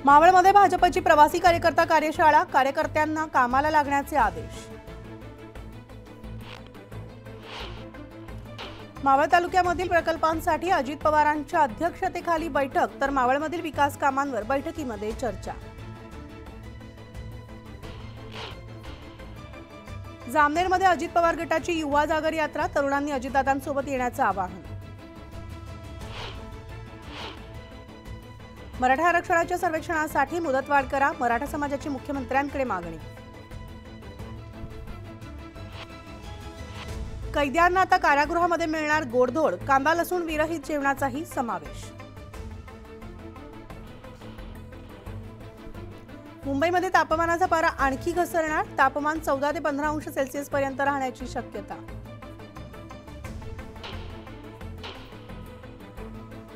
मावळमध्ये भाजपची प्रवासी कार्यकर्ता कार्यशाळा, कार्यकर्त्यांना कामाला लागण्याचे आदेश। मावळ तालुक्यामधील प्रकल्पांसाठी अजित पवारांच्या अध्यक्षतेखाली बैठक, तर मावळमधील विकास कामांवर बैठकीमध्ये चर्चा। जामनेरमध्ये अजित पवार गटाची युवा जागर यात्रा, तरुणांनी अजितदादांसोबत येण्याचे आवाहन। मराठा आरक्षणाच्या सर्वेक्षणासाठी मुदतवाढ करा, मराठा समाजाची मुख्यमंत्र्यांकडे मागणी। कैद्यांना आता कारागृहामध्ये मिळणार गोडधोड, कांदा लसूण विरहित जेवणाचाही समावेश। मुंबईमध्ये तापमानाचा पारा आणखी घसरणार, तापमान 14 ते 15 अंश सेल्सिअस पर्यंत राहण्याची शक्यता।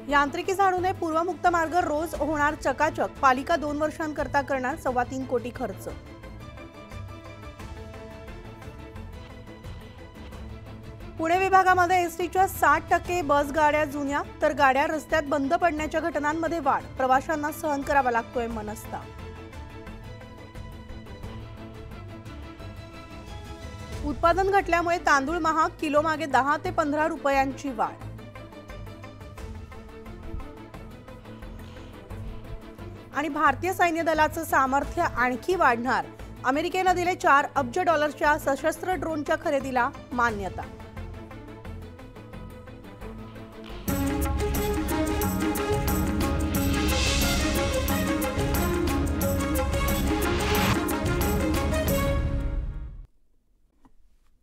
यांत्रिकी झाडूने पूर्वमुक्त मार्ग रोज होणार चकाचक, पालिका 2 वर्षांकरता करणार 3.25 कोटी खर्च। पुणे विभागामध्ये एसटीच्या 60% बस गाड्या जुन्या, तर गाड्या रस्त्यात बंद पडण्याच्या घटनांमध्ये वाढ, प्रवाशांना सहन करावा लागतोय मनस्ताप। उत्पादन घटल्यामुळे तांदूळ महाग, किलो मागे 10 ते 15 रुपयांची वाढ। आणि भारतीय सैन्य दलाचं सामर्थ्य आणखी वाढणार, अमेरिकेने दिले $4 अब्ज सशस्त्र ड्रोनच्या खरेदीला मान्यता।